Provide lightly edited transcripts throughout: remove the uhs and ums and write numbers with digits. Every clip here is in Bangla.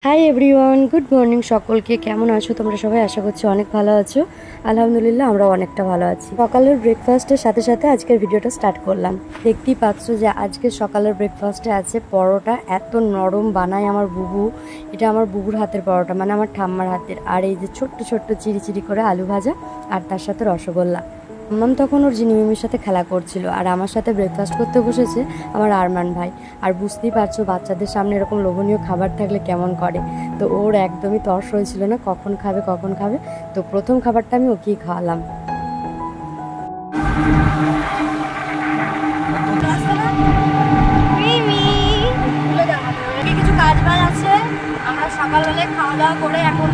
হাই এভরিওয়ান, গুড মর্নিং সকলকে। কেমন আছো তোমরা সবাই? আশা করছি অনেক ভালো আছো। আলহামদুলিল্লাহ আমরা অনেকটা ভালো আছি। সকালের ব্রেকফাস্টের সাথে সাথে আজকের ভিডিওটা স্টার্ট করলাম। দেখতেই পাচ্ছ যে আজকে সকালের ব্রেকফাস্টে আছে পরোটা। এত নরম বানায় আমার বুবু। এটা আমার বুবুর হাতের পরোটা, মানে আমার ঠাম্মার হাতের। আর এই যে ছোট্ট ছোট্ট চিরি চিরি করে আলু ভাজা, আর তার সাথে রসগোল্লা। মাম্মাম তখন ওর জিনিমিমির সাথে খেলা করছিল, আর আমার সাথে ব্রেকফাস্ট করতে বসেছে আমার আরমান ভাই। আর বুঝতেই পারছো বাচ্চাদের সামনে এরকম লোভনীয় খাবার থাকলে কেমন করে। তো ওর একদমই তর্স হয়েছিল না কখন খাবে কখন খাবে। তো প্রথম খাবারটা আমি ওকেই খাওয়ালাম। কিছু কাজ বাজ আছে, আমরা সকালবেলায় খাওয়া দাওয়া করে এখন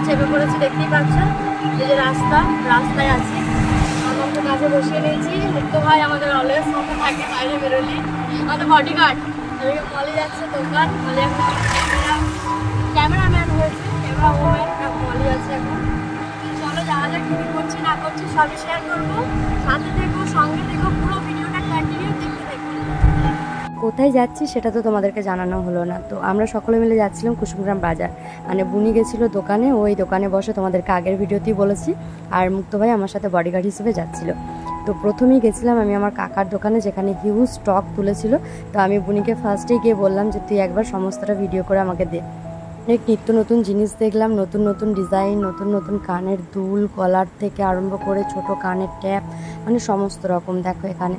চেপে পড়েছি। দেখতেই পাচ্ছেন এই যে রাস্তায় আছি। আমাকে কাছে বসিয়ে নিয়েছি। মুক্ত ভাই আমাদের অলওয়েজ সাথে থাকে, বাইরে বেরোলি আমাদের বডিগার্ড। মলি যাচ্ছে দোকান, মলি এখন ক্যামেরাম্যান হয়েছে, ক্যামেরা ওম্যান মলি আছে এখন। চলো যাওয়া যাক, কী করছি না করছি সবই শেয়ার করবো। সাথে দেখো, সঙ্গে দেখো, পুরো ভিডিওটা কন্টিনিউ দেখতে দেখো। কোথায় যাচ্ছি সেটা তো তোমাদেরকে জানানো হলো না। তো আমরা সকলে মিলে যাচ্ছিলাম কুসুমগ্রাম বাজার, মানে বুনি গেছিলো দোকানে। ওই দোকানে বসে তোমাদেরকে আগের ভিডিওতেই বলেছি। আর মুক্ত ভাই আমার সাথে বডিগার্ড হিসেবে যাচ্ছিল। তো প্রথমেই গেছিলাম আমি আমার কাকার দোকানে, যেখানে হিউজ স্টক তুলেছিল। তো আমি বুনিকে ফার্স্টেই গিয়ে বললাম যে তুই একবার সমস্তটা ভিডিও করে আমাকে দে। অনেক নিত্য নতুন জিনিস দেখলাম, নতুন নতুন ডিজাইন, নতুন নতুন কানের দুল, গলার থেকে আরম্ভ করে ছোট কানের ট্যাপ, মানে সমস্ত রকম। দেখো এখানে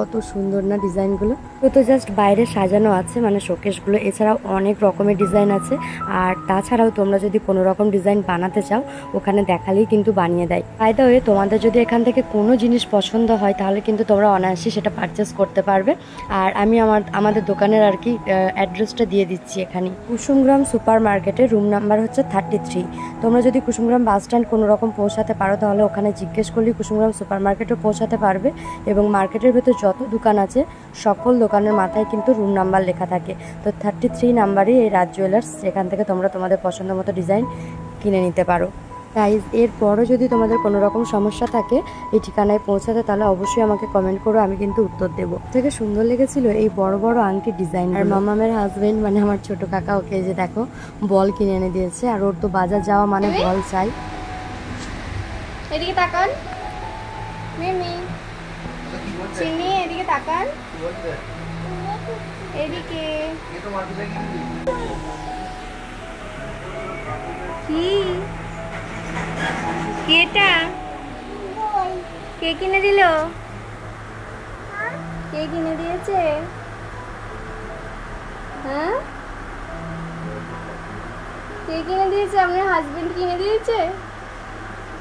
কত সুন্দর না ডিজাইনগুলো। তো জাস্ট বাইরে সাজানো আছে, মানে শোকেসগুলো। এছাড়াও অনেক রকমের ডিজাইন আছে। আর তাছাড়াও তোমরা যদি কোনো রকম ডিজাইন বানাতে চাও ওখানে দেখালেই কিন্তু বানিয়ে দেয়। বাই দ্য ওয়ে, তোমাদের যদি এখান থেকে কোনো জিনিস পছন্দ হয় তাহলে কিন্তু তোমরা অনায়াসে সেটা পারচেস করতে পারবে। আর আমি আমাদের দোকানের আর কি অ্যাড্রেসটা দিয়ে দিচ্ছি এখানে। কুসুমগ্রাম সুপার মার্কেটের রুম নাম্বার হচ্ছে 33। তোমরা যদি কুসুমগ্রাম বাস স্ট্যান্ড কোনো রকম পৌঁছাতে পারো তাহলে ওখানে জিজ্ঞেস করলেই কুসুমগ্রাম সুপার মার্কেটে পৌঁছাতে পারবে। এবং মার্কেটের ভেতর যত দোকান আছে সকল দোকানের মাথায় কিন্তু রুম নাম্বার লেখা থাকে। তো 33 নাম্বারই এই রাজ জুয়েলার্স, যেখান থেকে তোমরা তোমাদের পছন্দ মতো ডিজাইন কিনে নিতে পারো। গাইজ, এরপরও যদি তোমাদের কোনো রকম সমস্যা থাকে এই ঠিকানায় পৌঁছাতে, তাহলে অবশ্যই আমাকে কমেন্ট করো, আমি কিন্তু উত্তর দেবো। থেকে সুন্দর লেগেছিল এই বড় বড় আংটি ডিজাইন। আর মামামের হাজবেন্ড মানে আমার ছোট কাকা, ওকে যে দেখো বল কিনে এনে দিয়েছে। আর ওর তো বাজার যাওয়া মানে বল চাই। এদিকে তাকান মিমি, চিনি এদিকে তাকান, এদিকে কি কেটা কে কিনে দিল? কে কিনে দিয়েছে? হ্যাঁ, কে কিনে দিয়েছে? আপনার হাজবেন্ড কিনে দিয়েছে?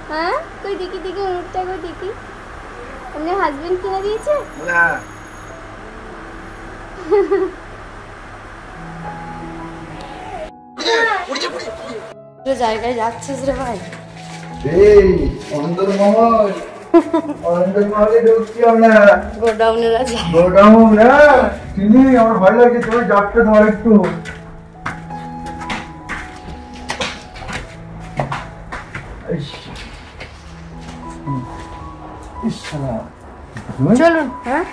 হ্যাঁ, কই দেখি দেখি মুখটা, কই দেখি। আপনার হাজবেন্ড কিনে দিয়েছে? না। জায়গায় যাচ্ছিস রে ভাই? এই অন্দরমহল, অন্দরমহলে ঢুকছি আমরা। গোডাউনের আছে। গোডাউন না চিনি, আমার ভয় লাগে। তুমি যাচ্ছে ধর একটু। চলুন। হ্যাঁ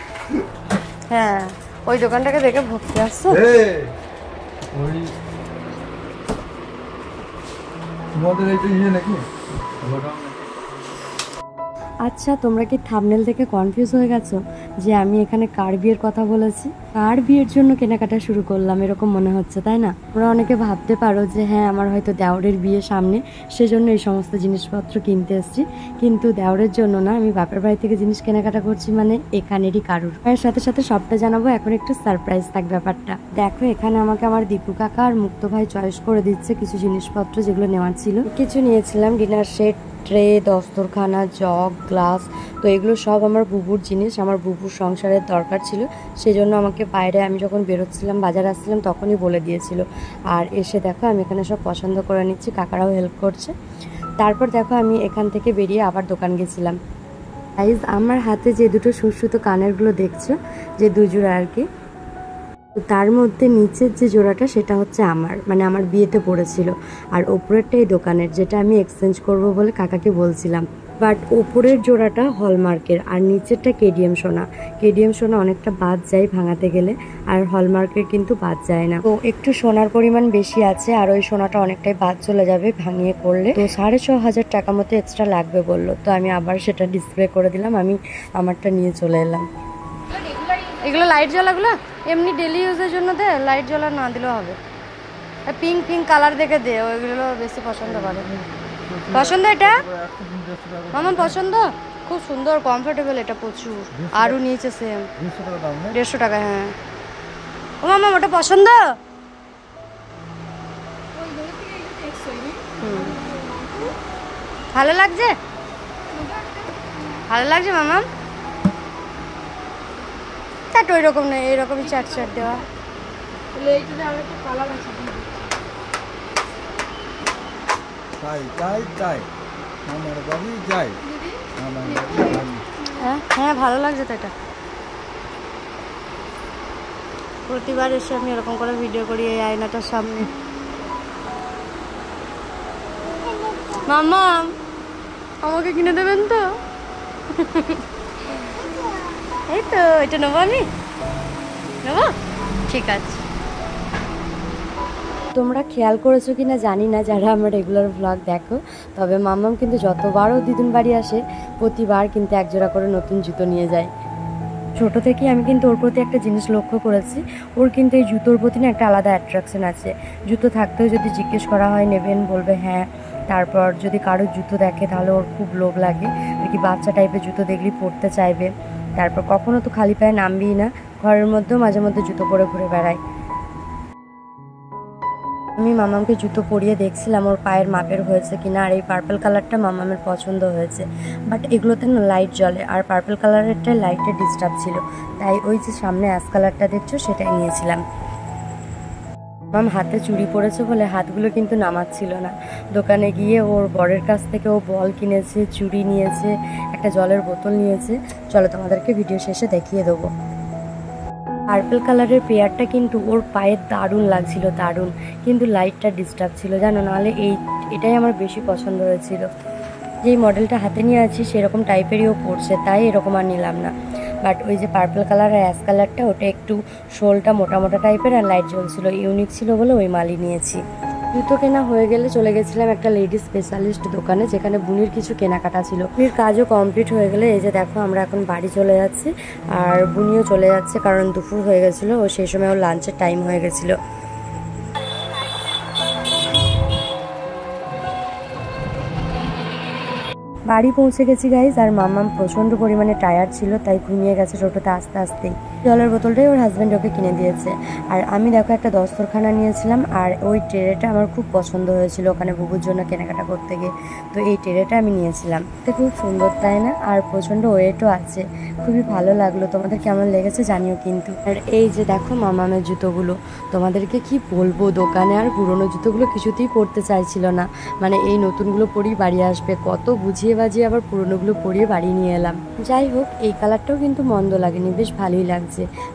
হ্যাঁ, ওই দোকানটাকে দেখে ভক্তি আসছে। ওই তোমাদের এই যে নাকি গোডাউন। আচ্ছা, তোমরা কি থাম্বনেল থেকে কনফিউজ হয়ে গেছো যে আমি এখানে কার বিয়ের কথা বলেছি? কার বিয়ের জন্য কেনাকাটা শুরু করলাম এরকম মনে হচ্ছে, তাই না? তোমরা অনেকে ভাবতে পারো যে হ্যাঁ আমার হয়তো দেওরের বিয়ে সামনে, সেজন্য এই সমস্ত জিনিসপত্র কিনতে এসেছি। কিন্তু দেওরের জন্য না, আমি বাপের বাড়ি থেকে জিনিস কেনাকাটা করছি, মানে এখানেরই কারুর। এর সাথে সাথে সবটা জানাবো, এখন একটু সারপ্রাইজ থাক ব্যাপারটা। দেখো এখানে আমাকে আমার দীপু কাকা আর মুক্ত ভাই চয়েস করে দিচ্ছে কিছু জিনিসপত্র যেগুলো নেওয়ার ছিল। কিছু নিয়েছিলাম ডিনার সেট, ট্রে, দস্তরখানা, জগ, গ্লাস। তো এগুলো সব আমার বুবুর জিনিস, আমার বুবুর সংসারের দরকার ছিল। সেজন্য আমাকে বাইরে আমি যখন বেরোচ্ছিলাম, বাজার আসছিলাম, তখনই বলে দিয়েছিল। আর এসে দেখো আমি এখানে সব পছন্দ করে নিচ্ছি, কাকারাও হেল্প করছে। তারপর দেখো আমি এখান থেকে বেরিয়ে আবার দোকান গেছিলাম। গাইজ, আমার হাতে যে দুটো সুসুতো কানেরগুলো দেখছো, যে দুজোড়া আর কি, তার মধ্যে নিচের যে জোড়াটা সেটা হচ্ছে আমার, মানে আমার বিয়েতে পড়েছিল। আর ওপরেরটা এই দোকানের, যেটা আমি এক্সচেঞ্জ করব বলে কাকাকে বলছিলাম। বাট ওপরের জোড়াটা হলমার্কের আর নিচেরটা কেডিএম সোনা। কেডিএম সোনা অনেকটা বাদ যায় ভাঙাতে গেলে, আর হলমার্কের কিন্তু বাদ যায় না। তো একটু সোনার পরিমাণ বেশি আছে আর ওই সোনাটা অনেকটাই বাদ চলে যাবে ভাঙিয়ে করলে। তো 6,500 টাকা মতো এক্সট্রা লাগবে বললো। তো আমি আবার সেটা ডিসপ্লে করে দিলাম, আমি আমারটা নিয়ে চলে এলাম। এগুলো লাইট জ্বালাগুলো এমনি ডেলি ইউজের জন্য দে, লাইট জ্বালা না দিলেও হবে। পিঙ্ক পিঙ্ক কালার দেখে দে, ওইগুলো বেশি পছন্দ করে। পছন্দ এটা মামা পছন্দ, খুব সুন্দর কমফোর্টেবল এটা প্রচুর। আরও নিয়েছে সেম 150 টাকা। হ্যাঁ ও মামা ওটা পছন্দ। ভালো লাগছে, ভালো লাগছে মামা। চাট ওই রকম নেই, এইরকমই চাট চাট দেওয়া। হ্যাঁ ভালো লাগছে তো এটা। প্রতিবার এসে আমি এরকম করে ভিডিও করি এই আয়নাটার সামনে। মামা আমাকে কিনে দেবেন তো? এই তো এটা নেবো, আমি নেবো, ঠিক আছে। তোমরা খেয়াল করেছো কিনা জানি না যারা আমার রেগুলার ব্লগ দেখো, তবে মাম্মাম কিন্তু যতবারও দিদুন বাড়ি আসে প্রতিবার কিন্তু একজোড়া করে নতুন জুতো নিয়ে যায়। ছোট থেকে আমি কিন্তু ওর প্রতি একটা জিনিস লক্ষ্য করেছি, ওর কিন্তু এই জুতোর প্রতি না একটা আলাদা অ্যাট্রাকশন আছে। জুতো থাকতেও যদি জিজ্ঞেস করা হয় নেবেন, বলবে হ্যাঁ। তারপর যদি কারোর জুতো দেখে তাহলে ওর খুব লোভ লাগে আর কি, বাচ্চা টাইপের জুতো দেখলেই পরতে চাইবে। তারপর কখনো তো খালি পায়ে নামবেই না, ঘরের মধ্যেও মাঝে মধ্যে জুতো পরে ঘুরে বেড়ায়। আমি মামামকে জুতো পরিয়ে দেখছিলাম ওর পায়ের মাপের হয়েছে কিনা, আর এই পার্পল কালারটা মামামের পছন্দ হয়েছে। বাট এগুলোতে না লাইট জ্বলে, আর পার্পল কালারেরটাই লাইটের ডিস্টার্ব ছিল, তাই ওই যে সামনে অ্যাশ কালারটা দেখছো সেটাই নিয়েছিলাম। মাম হাতে চুড়ি পরেছে বলে হাতগুলো কিন্তু নামাচ্ছিল না। দোকানে গিয়ে ওর বরের কাছ থেকে ও বল কিনেছে, চুড়ি নিয়েছে, একটা জলের বোতল নিয়েছে। চলো তোমাদেরকে ভিডিও শেষে দেখিয়ে দেবো। পার্পল কালারের পেয়ারটা কিন্তু ওর পায়ে দারুণ লাগছিল, দারুণ, কিন্তু লাইটটা ডিস্টার্ব ছিল জানো, নাহলে এটাই আমার বেশি পছন্দ হয়েছিল। যেই মডেলটা হাতে নিয়ে আছি সেরকম টাইপেরই ও পড়ছে, তাই এরকম আর নিলাম না। বাট ওই যে পার্পল কালার আর অ্যাশ কালারটা ওটা একটু শোলটা মোটা মোটা টাইপের আর লাইট জ্বলছিল, ইউনিক ছিল বলে ওই মালই নিয়েছি। জুতো কেনা হয়ে গেলে চলে গেছিলাম একটা লেডি স্পেশালিস্ট দোকানে, যেখানে বুনির কিছু কেনাকাটা ছিল। বুনির কাজও কমপ্লিট হয়ে গেলে এই যে দেখো আমরা এখন বাড়ি চলে যাচ্ছি, আর বুনিও চলে যাচ্ছে কারণ দুপুর হয়ে গেছিলো, ও সেই সময় ওর লাঞ্চের টাইম হয়ে গেছিলো। বাড়ি পৌঁছে গেছি গাইজ, আর মাম্মাম প্রচণ্ড পরিমাণে টায়ার্ড ছিল, তাই ঘুমিয়ে গেছে টোটোতে আস্তে আস্তেই। জলের বোতলটাই ওর হাজব্যান্ড ওকে কিনে দিয়েছে। আর আমি দেখো একটা দস্তরখানা নিয়েছিলাম, আর ওই ট্রেটা আমার খুব পছন্দ হয়েছিল ওখানে বুবুর জন্য কেনাকাটা করতে গিয়ে, তো এই ট্রেটা আমি নিয়েছিলাম। তো খুব সুন্দর তাই না, আর প্রচণ্ড ওয়েটও আছে, খুবই ভালো লাগলো। তোমাদের কেমন লেগেছে জানিও কিন্তু। আর এই যে দেখো মামামের জুতোগুলো, তোমাদেরকে কি বলবো, দোকানে আর পুরোনো জুতোগুলো কিছুতেই পরতে চাইছিল না, মানে এই নতুনগুলো পরেই বাড়ি আসবে, কত বুঝিয়ে বাজিয়ে আবার পুরোনোগুলো পরিয়ে বাড়ি নিয়ে এলাম। যাই হোক এই কালারটাও কিন্তু মন্দ লাগেনি, বেশ ভালোই লাগছে।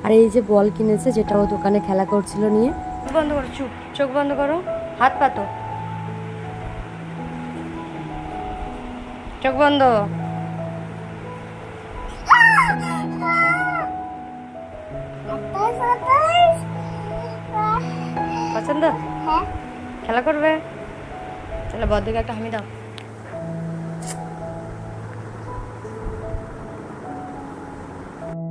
আর এই যে বল কিনেছে যেটা ও দোকানে খেলা করছিল নিয়ে। বন্ধ করো, চুপ, চোখ বন্ধ করো, হাত পাতো, চোখ বন্ধ। পছন্দ, খেলা করবে, চলো বড়দিকে একটা হামি দাও।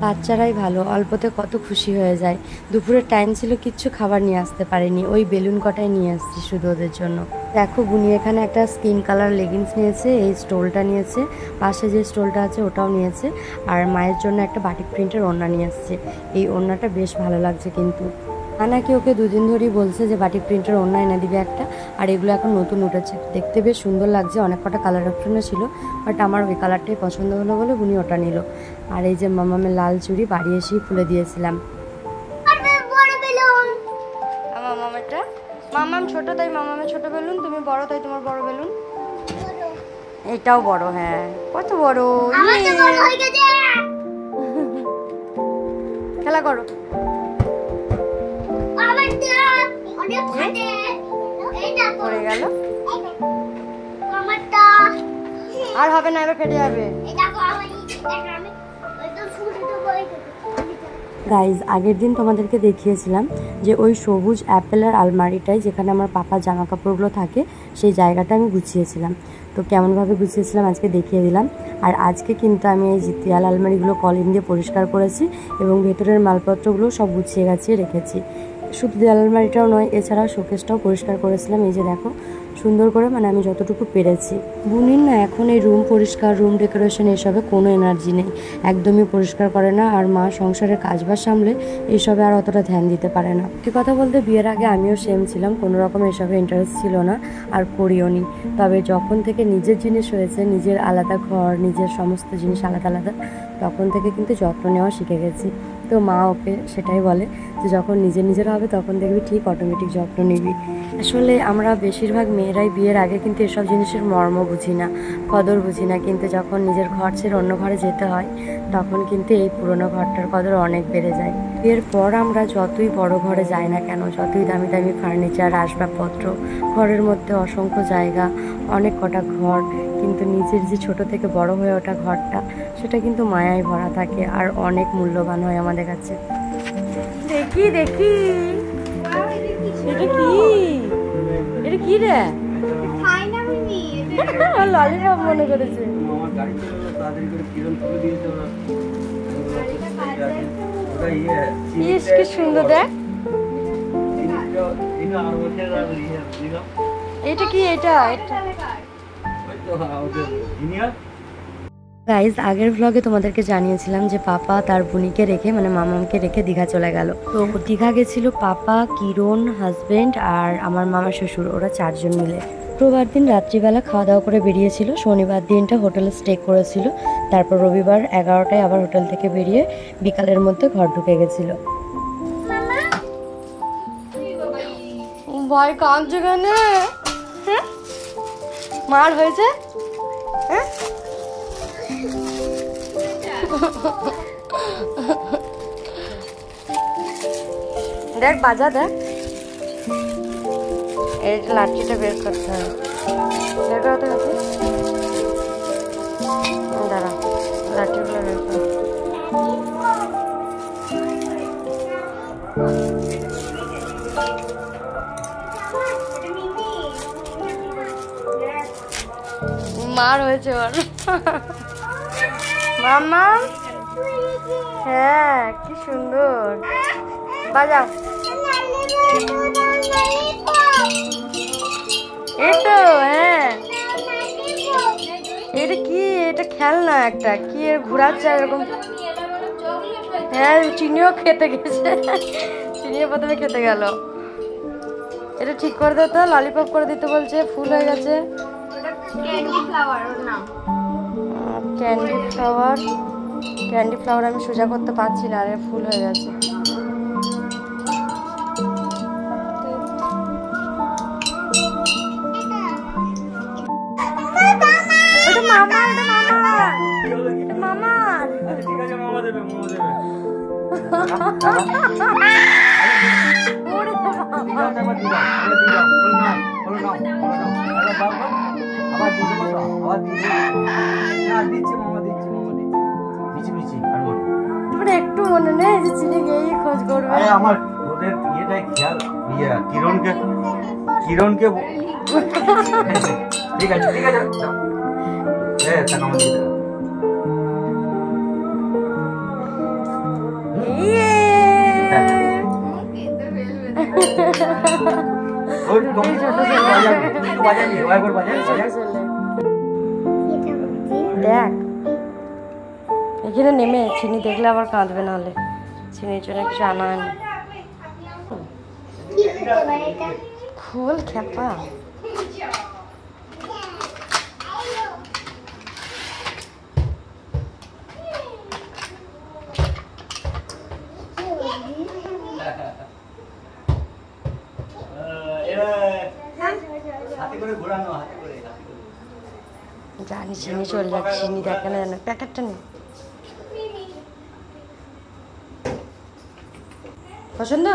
বাচ্চারাই ভালো, অল্পতে কত খুশি হয়ে যায়। দুপুরের টাইম ছিল, কিচ্ছু খাবার নিয়ে আসতে পারিনি, ওই বেলুন কটাই নিয়ে আসছি শুধু ওদের জন্য। দেখো বুনি এখানে একটা স্কিন কালার লেগিংস নিয়েছে, এই স্টোলটা নিয়েছে, পাশে যে স্টোলটা আছে ওটাও নিয়েছে, আর মায়ের জন্য একটা বাটিক প্রিন্টের ওড়না নিয়ে আসছে। এই ওড়নাটা বেশ ভালো লাগছে কিন্তু। নাকি ওকে দুদিন ধরেই বলছে যে বাটিক প্রিন্টের ওড়না এনে দিবে একটা, আর এগুলো এখন নতুন উঠেছে, দেখতে বেশ সুন্দর লাগছে। অনেক কটা কালার অপশনও ছিল, বাট আমার ওই কালারটাই পছন্দ হলো বলে বুনি ওটা নিল। আর এই যে মামামের লাল চুড়ি বাড়ি এসেই খুলে দিয়েছিলাম। মামামেরটা, মামাম ছোট তাই মামামের ছোট বেলুন, তুমি বড় তাই তোমার বড় বেলুন। এটাও বড়, হ্যাঁ কত বড়, খেলা করো। পড়ে গেল, আর হবে না, এবার ফেটে যাবে। গাইজ, আগের দিন তোমাদেরকে দেখিয়েছিলাম যে ওই সবুজ অ্যাপেলের আলমারিটায় যেখানে আমার পাপার জামা কাপড়গুলো থাকে সেই জায়গাটা আমি গুছিয়েছিলাম। তো কেমনভাবে গুছিয়েছিলাম আজকে দেখিয়ে দিলাম। আর আজকে কিন্তু আমি এই দেয়াল আলমারিগুলো কলিং দিয়ে পরিষ্কার করেছি এবং ভেতরের মালপত্রগুলো সব গুছিয়ে গাছিয়ে রেখেছি। শুধু দেয়াল আলমারিটাও নয়, এছাড়াও শোকেসটাও পরিষ্কার করেছিলাম। এই যে দেখো, সুন্দর করে, মানে আমি যতটুকু পেরেছি। বুনির না এখন এই রুম পরিষ্কার, রুম ডেকোরেশন এসবে কোনো এনার্জি নেই, একদমই পরিষ্কার করে না। আর মা সংসারের কাজবাজ সামলে এইসবে আর অতটা ধ্যান দিতে পারে না। সত্যি কথা বলতে বিয়ের আগে আমিও সেম ছিলাম, কোনো রকম এসবে ইন্টারেস্ট ছিল না আর করিও নি। তবে যখন থেকে নিজের জিনিস হয়েছে, নিজের আলাদা ঘর, নিজের সমস্ত জিনিস আলাদা আলাদা, তখন থেকে কিন্তু যত্ন নেওয়া শিখে গেছি। তো মা ওকে সেটাই বলে যে যখন নিজের হবে তখন দেখবি ঠিক অটোমেটিক যত্ন নিবি। আসলে আমরা বেশিরভাগ মেয়েরাই বিয়ের আগে কিন্তু এসব জিনিসের মর্ম বুঝি না, কদর বুঝি না, কিন্তু যখন নিজের ঘর ছেড়ে অন্য ঘরে যেতে হয় তখন কিন্তু এই পুরোনো ঘরটার কদর অনেক বেড়ে যায়। বিয়ের পর আমরা যতই বড় ঘরে যাই না কেন, যতই দামি দামি ফার্নিচার, আসবাবপত্র, ঘরের মধ্যে অসংখ্য জায়গা, অনেক কটা ঘর, কিন্তু নিজের যে ছোট থেকে বড় হয়ে ওঠা ঘরটা, সেটা কিন্তু মায়ায় ভরা থাকে আর অনেক মূল্যবান হয় আমাদের কাছে। দেখি দেখি, এটা কি? এটা কি রে? ললিপপ মনে করেছে। কি সুন্দর দেখ। এটা কি? এটা গাইজ, আগের ভ্লগে তোমাদেরকে জানিয়েছিলাম যে পাপা তার বুনিকে রেখে, মানে মামাকে রেখে দীঘা চলে গেল। তো দীঘা গেছিল পাপা, কিরণ, হাজবেন্ড আর আমার মামা শ্বশুর, ওরা 4 জন মিলে। শুক্রবার দিন রাত্রিবেলা খাওয়া দাওয়া করে বেরিয়েছিল, শনিবার দিনটা হোটেলে স্টে করেছিল, তারপর রবিবার 11টায় আবার হোটেল থেকে বেরিয়ে বিকালের মধ্যে ঘর ঢুকে গেছিল। ভাই কাঁদছে কেন? মার হয়েছে? দেখ বাজা, দেখ এই লাঠিটা বের করতে হবে। বের করাতে হবে, দাঁড়া, লাঠিগুলো বের কর। মার হয়েছে ওর। মামা, হ্যাঁ কি সুন্দর, বাজাও। এই তো, হ্যাঁ এটা কি? এটা খেলনা একটা, কি এর ঘুরাচ্ছে এরকম। হ্যাঁ, চিনিও খেতে গেছে, চিনিও প্রথমে খেতে গেল। এটা ঠিক করে দে তো, ললিপপ করে দিতে বলছে, ফুল হয়ে গেছে। ক্যান্ডি ফ্লাওয়ার ওর নাম। ক্যান্ডি ফ্লাওয়ার, ক্যান্ডি ফ্লাওয়ার আমি সোজা করতে পারছি না, আরে ফুল হয়ে গেছে। এটা মামা, এটা মামা, এটা মামা। ঠিক আছে, মামা দেবে, মামা দেবে। ওরে বাবা, আবার দিবা, আবার দিবা, বল না, বল না, আবার বাবা, আবার দিবা, আবার দিবা। না দিচ্ছি মামা, দিচ্ছি মামা, দিচ্ছি দিচ্ছি। আর বল, মানে একটু মনে নেই যে চিনি গিয়ে খোঁজ করবে। আরে আমার ওদের ইয়েটাই খেয়াল, কিরণকে ঠিক আছে, ঠিক আছে, হ্যাঁ টাকা আমার দিয়ে দাও। দেখ এখানে নেমে চিনি দেখলে আবার কাঁদবে, নাহলে চিনির জন্য কিছু আনা হয়নি। ফুল খেপা। জানি চিনি চলে যাচ্ছে, চিনি দেখে না জানো, প্যাকেটটা নেই। পছন্দ?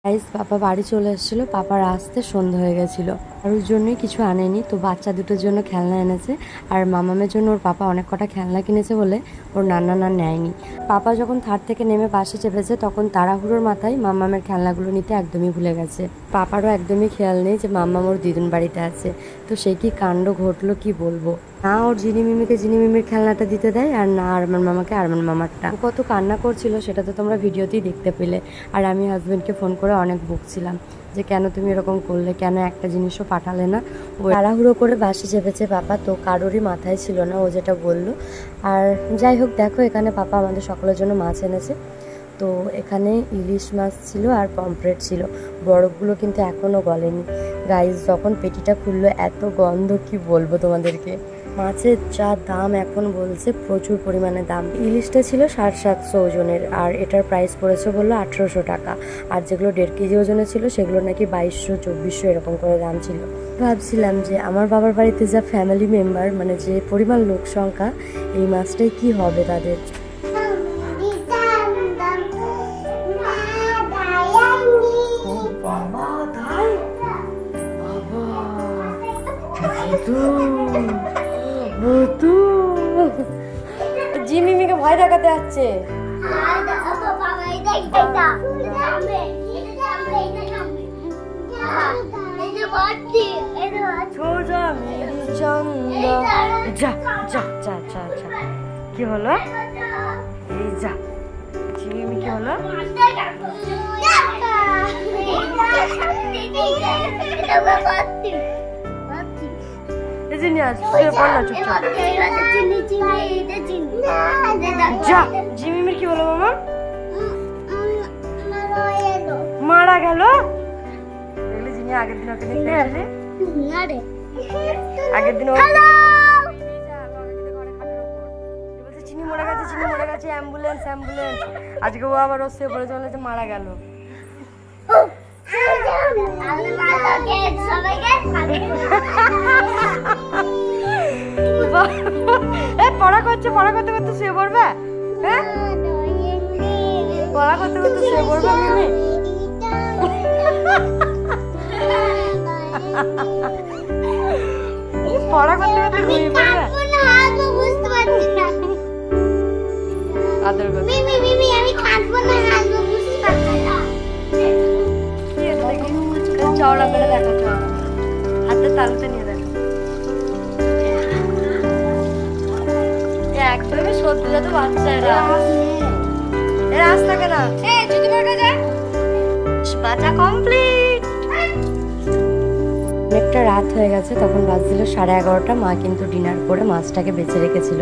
গাইস পাপা বাড়ি চলে এসেছিলো, পাপার আসতে সন্ধ্যা হয়ে গেছিলো, আর ওর জন্যই কিছু আনেনি। তো বাচ্চা দুটোর জন্য খেলনা এনেছে, আর মামামের জন্য ওর পাপা অনেক কটা খেলনা কিনেছে বলে ওর নানা নেয়নি। পাপা যখন থার থেকে নেমে বাসে চেপেছে তখন তাড়াহুড়োর মাথায় মামামের খেলনাগুলো নিতে একদমই ভুলে গেছে। পাপারও একদমই খেয়াল নেই যে মাম্মাম ওর দিদুন বাড়িতে আছে। তো সে কি কাণ্ড ঘটলো কি বলবো। না ওর জিনিমিমিকে জিনিমিমির খেলনাটা দিতে দেয়, আর না আরমান মামাকে আরমান মামারটা। কত কান্না করছিল সেটা তো তোমরা ভিডিওতেই দেখতে পেলে। আর আমি হাজবেন্ডকে ফোন করে অনেক বকছিলাম যে কেন তুমি এরকম করলে, কেন একটা জিনিসও পাঠালে না। ও তাড়াহুড়ো করে বাসে চেপেছে পাপা, তো কারোরই মাথায় ছিল না ও যেটা বললো। আর যাই হোক দেখো এখানে পাপা আমাদের সকলের জন্য মাছ এনেছে। তো এখানে ইলিশ মাছ ছিল আর পমফ্রেট ছিল, বরফগুলো কিন্তু এখনও গলেনি। গাইস যখন পেটিটা খুললো এত গন্ধ কি বলবো তোমাদেরকে। মাছের যা দাম এখন বলছে, প্রচুর পরিমাণে দাম। ইলিশটা ছিল 750 ওজনের, আর এটার প্রাইস পড়েছে বললো 1800 টাকা। আর যেগুলো 1.5 কেজি ওজনের ছিল সেগুলো নাকি 2200 2400 এরকম করে দাম ছিল। ভাবছিলাম যে আমার বাবার বাড়িতে যা ফ্যামিলি মেম্বার, মানে যে পরিমাণ লোক সংখ্যা, এই মাছটাই কি হবে তাদের। জিমিমিকে ভয় দেখাতে যাচ্ছে। কি হলো? এই যা জিমিমি কি হলো? জিমিমির কি হলো মামা? মারা গেল? জিমি আগের দিন ওকে আগের দিন চিনি মরে গেছে, চিনি মরে গেছে, অ্যাম্বুলেন্স অ্যাম্বুলেন্স। আজকে ও আবার ওর সে বলে চলে যে মারা গেল। পড়া করছে, পড়া করতে করতে শুয়ে পড়বে। হ্যাঁ পড়া করতে করতে শুয়ে পড়বে মিমি। পড়া করতে করতে ঘুমিয়ে পড়বে। আদর করতে মিমি মিমি আমি কাঁদবো না, হাসবো, বুঝতে পারছি না। চওড়া করে দেখো, চওড়া হাতে তালুতে নিয়ে দেখো। একদমই সত্যি যত বাচ্চা এরা আস থাকে না। যদি মারা যায় বাচ্চা কমপ্লিট। অনেকটা রাত হয়ে গেছে, তখন বাজছিল 11:30। মা কিন্তু ডিনার করে মাছটাকে বেঁচে রেখেছিল।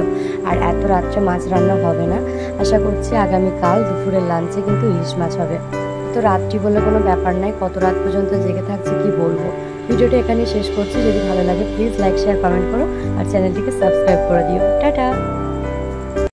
আর এত রাত্রে মাছ রান্না হবে না, আশা করছি আগামীকাল দুপুরের লাঞ্চে কিন্তু ইলিশ মাছ হবে। তো রাত্রি বলে কোনো ব্যাপার নাই, কত রাত পর্যন্ত জেগে থাকছি কি বলবো। ভিডিওটা এখানেই শেষ করছি। যদি ভালো লাগে প্লিজ লাইক শেয়ার কমেন্ট করো, আর চ্যানেলটিকে সাবস্ক্রাইব করে দিও। টাটা।